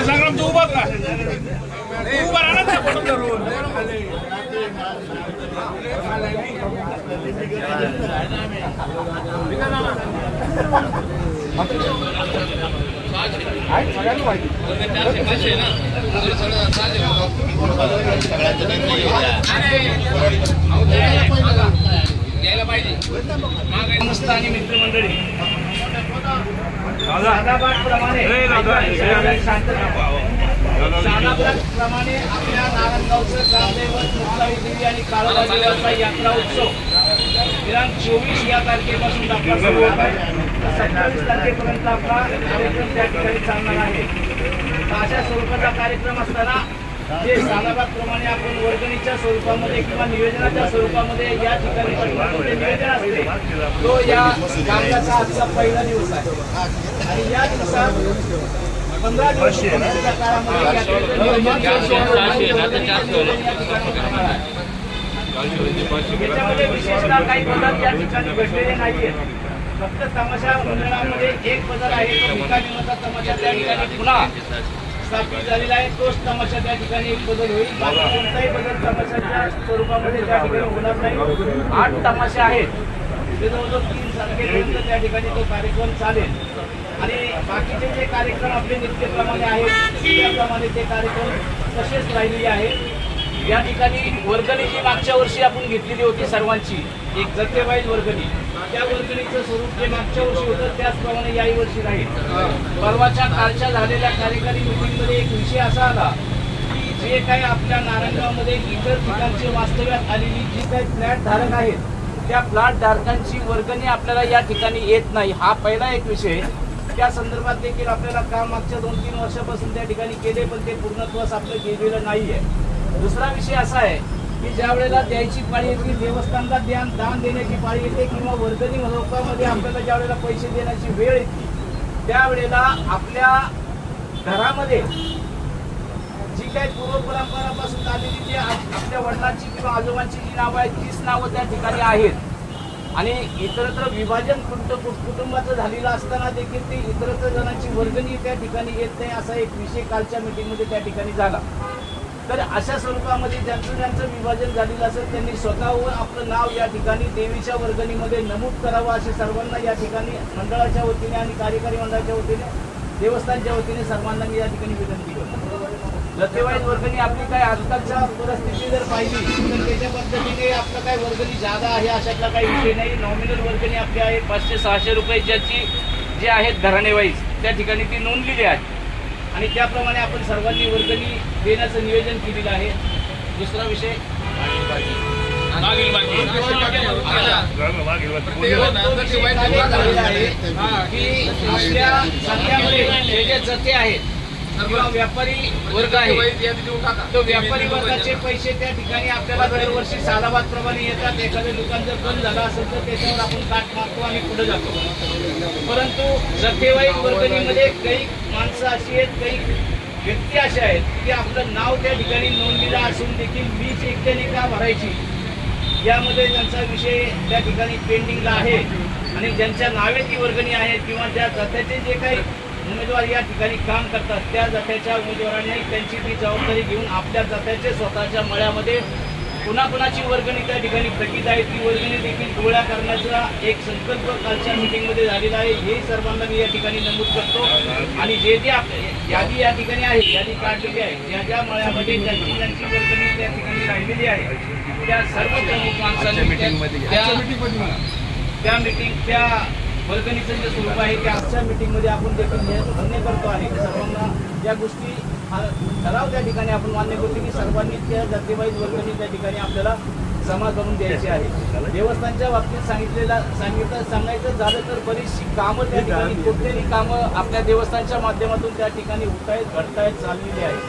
संग्राम तू उभा राहा ना फोटो करून घ्यायला पाहिजे नमस्ते आणि मित्रमंडळी प्रमाणे आपल्या नारायणगावचं ग्रामदैवत मुक्ताई देवी आणि काळोबादेवीचा यात्रा उत्सव दिनांक 24 या तारखेपासून आपला सुरू होत आहे. 27 तारखेपर्यंत आपला कार्यक्रम त्या ठिकाणी चालणार आहे. अशा स्वरूपाचा कार्यक्रम असताना जे सालाबादप्रमाणे आपण वर्गणीच्या स्वरूपामध्ये किंवा नियोजनाच्या स्वरूपामध्ये या ठिकाणी नियोजन असते तो या कामगाराचा आजचा पहिला दिवस आहे. आणि या दिवसात 15 दिवस याच्यामध्ये विशेषतः काही पदार्थ या ठिकाणी घडलेले नाहीये. फक्त तमाशा मंडळामध्ये एक पदार्थ आहे तो भिकाजीचा तमाशा त्या ठिकाणी पुन्हा स्थापित झालेला आहे. तोच तमाशा त्या ठिकाणी एक बदल होईल. बाकी कोणताही बदल तमाशाच्या स्वरूपामध्ये त्या ठिकाणी होणार नाही. 8 तमाशे आहेत ते जवळजवळ 3 तारखेपर्यंत त्या ठिकाणी तो कार्यक्रम चालेल. आणि बाकीचे जे कार्यक्रम आपले नित्यप्रमाणे आहेत त्याप्रमाणे ते कार्यक्रम तसेच राहिलेले आहेत. या ठिकाणी वर्गणी जी मागच्या वर्षी आपण घेतलेली होती सर्वांची एक जथेवाईज वर्गणी त्या वर्गणीचं स्वरूप जे मागच्या वर्षी होतं त्याचप्रमाणे याही वर्षी राहील. परवाच्या कालच्या झालेल्या कार्यकारी मिटिंगमध्ये एक विषय असा आला की जे काही आपल्या नारायणगावमध्ये इतर ठिकाणचे वास्तव्यात आलेली जी काही फ्लॅट धारक आहेत त्या फ्लॅट धारकांची वर्गणी आपल्याला या ठिकाणी येत नाही. हा पहिला एक विषय. त्या संदर्भात देखील आपल्याला काम मागच्या 2-3 वर्षापासून त्या ठिकाणी केले पण ते पूर्णत्वास आपलं गेलेलं नाहीये. दुसरा विषय असा आहे की ज्या वेळेला द्यायची पाळी येते देवस्थानला दान देण्याची पाळी येते किंवा वर्गणी लोकांमध्ये आपल्याला ज्या वेळेला पैसे देण्याची वेळ येते त्यावेळेला आपल्या घरामध्ये जी काही पूर्वपरंपरापासून आलेली जी आपल्या वडिलांची किंवा आजोबांची जी नावं आहेत तीच नावं त्या ठिकाणी आहेत. आणि इतरत्र विभाजन कुटुंबाचं झालेलं असताना देखील ते इतरत्र जणांची वर्गणी त्या ठिकाणी येत नाही असा एक विषय कालच्या मीटिंगमध्ये त्या ठिकाणी झाला. तर अशा स्वरूपामध्ये ज्यांचं विभाजन झालेलं असेल त्यांनी स्वतःवर आपलं नाव या ठिकाणी देवीच्या वर्गणीमध्ये नमूद करावं अशी सर्वांना या ठिकाणी मंडळाच्या वतीने आणि कार्यकारी मंडळाच्या वतीने देवस्थानच्या वतीने सर्वांना मी या ठिकाणी विनंती करतो. जथेवाईज वर्गणी आपली काय आजकालच्या परिस्थिती जर पाहिली तर त्याच्या पद्धतीने आपलं काय वर्गणी जादा आहे अशातला काही विषय नाही. नॉमिनल वर्गणी आपली आहे 500-600 रुपये ज्याची जे आहेत घराणेवाईज त्या ठिकाणी ती नोंदलेली आहे आणि त्याप्रमाणे आपण सर्वांनी वर्गणी देण्याचं नियोजन केलेलं आहे. दुसरा विषय की आपल्या संघामध्ये जे जे जथे आहेत किंवा व्यापारी वर्ग आहे तो व्यापारी वर्गाचे पैसे त्या ठिकाणी आपल्याला दरवर्षी सालाबादप्रमाणे येतात. एखादं दुकान जर बंद झालं असेल तर त्याच्यावर आपण काट मारतो आणि पुढे जातो. परंतु जथेवाईज वर्गणीमध्ये काही माणसं अशी आहेत काही व्यक्ती अशा आहेत की आपलं नाव त्या ठिकाणी नोंदलेलं असून देखील वीज एकट्याने का भरायची यामध्ये त्यांचा विषय त्या ठिकाणी पेंडिंगला आहे. आणि ज्यांच्या नावे ती वर्गणी आहे किंवा ज्या जथ्याचे जे काही उमेदवार या ठिकाणी काम करतात त्या जथ्याच्या उमेदवारांनी त्यांची ती जबाबदारी घेऊन आपल्या जथ्याचे स्वतःच्या मळ्यामध्ये कुणाकुणाची वर्गणी त्या ठिकाणी थकीत आहे ती वर्गणी देखील गोळा करण्याचा एक संकल्प कालच्या मीटिंगमध्ये झालेला आहे. हे सर्वांना मी या ठिकाणी नमूद करतो. आणि जे जे यादी या ठिकाणी आहे यादी काढलेली आहे ज्या ज्या मळ्यामध्ये ज्यांची वर्गणी त्या ठिकाणी राहिलेली आहे त्या सर्व प्रमुख माणसांनी त्या वर्गणीचं जे स्वरूप आहे त्या आजच्या मीटिंगमध्ये आपण देखील मान्य करतो आहे. सर्वांना या गोष्टी ठराव त्या ठिकाणी आपण मान्य करतो की सर्वांनी त्या जथेवाईज वर्गणी त्या ठिकाणी आपल्याला जमा करून द्यायची आहे. देवस्थानच्या बाबतीत सांगायचं झालं तर बरीचशी कामं त्या ठिकाणी कुठलेही कामं आपल्या देवस्थानच्या माध्यमातून त्या ठिकाणी होतायत घडतायत चाललेली आहेत.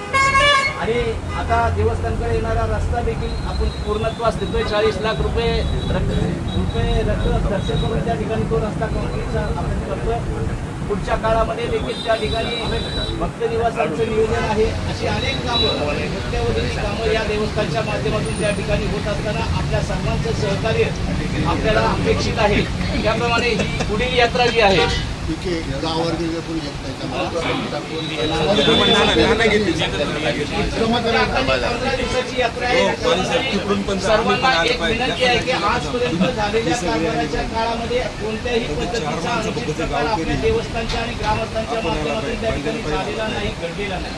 आणि आता देवस्थानकडे येणारा रस्ता देखील आपण पूर्णत्वास देतोय. 40 लाख रुपये रक्कम खर्च करून त्या ठिकाणी तो रस्ता कंप्लीटचा आपण करतोय. पुढच्या काळामध्ये देखील त्या ठिकाणी भक्त निवासांचं नियोजन आहे. अशी अनेक कामं भक्त्यावरील कामं या देवस्थानच्या माध्यमातून त्या ठिकाणी होत असताना आपल्या सर्वांचं सहकार्य आपल्याला अपेक्षित आहे. त्याप्रमाणे ही पुढील यात्रा जी आहे ठीक आहे, गावावर गेलं कोणी येत नाही सर्वांना एक विनंती आहे की आजपर्यंत झालेल्या कारभाराच्या काळामध्ये कोणत्याही पद्धतीचा अनुचित प्रकार आपल्या देवस्थानच्या आणि ग्रामस्थांच्या माध्यमातून त्या ठिकाणी झालेला नाही, घडलेला नाही.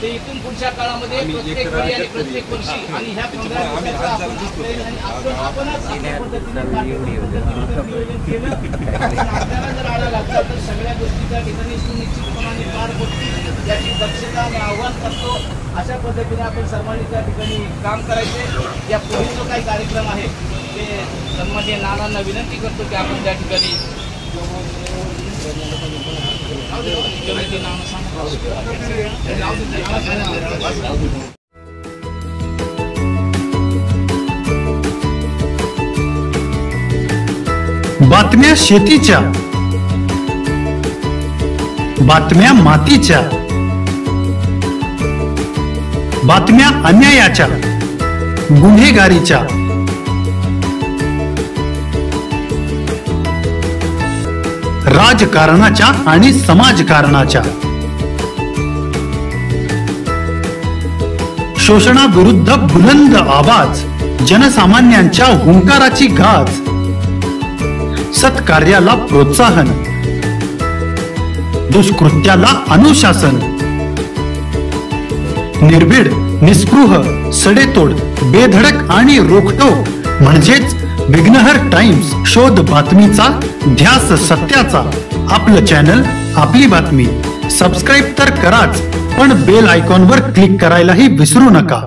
ते इथून पुढच्या काळामध्ये प्रत्येक वेळी आणि प्रत्येक वर्षी आणि ह्या 15 दिवसाचा आपणच आपल्या पद्धतीने नियोजन केलं. आपल्याला जर आला लागला तर सगळ्या गोष्टी त्या ठिकाणी सुनिश्चितपणाने पार पडतील याची दक्षता आणि आव्हान करतो. अशा पद्धतीने आपण सर्वांनी त्या ठिकाणी काम करायचे. या पुढील जो काही कार्यक्रम आहे ते सन्माननीय नानांना विनंती करतो की आपण त्या ठिकाणी बातम्या शेतीच्या, बातम्या मातीच्या, बातम्या अन्यायाच्या, गुन्हेगारीच्या, राजकारणाच्या आणि समाजकारणाच्या, शोषणाविरुद्ध बुलंद आवाज, जनसामान्यांच्या हुंकाराची गाज, सत्कार्याला प्रोत्साहन, दुष्कृत्याला अनुशासन, निर्भीड, निस्पृह, सडेतोड, बेधडक आणि रोखटोक म्हणजेच विघ्नहर टाइम्स. शोध बातमीचा, ध्यास सत्याचा. आपलं चॅनल, आपली बातमी. सबस्क्राईब तर कराच, पण बेल आयकॉनवर क्लिक करायलाही विसरू नका.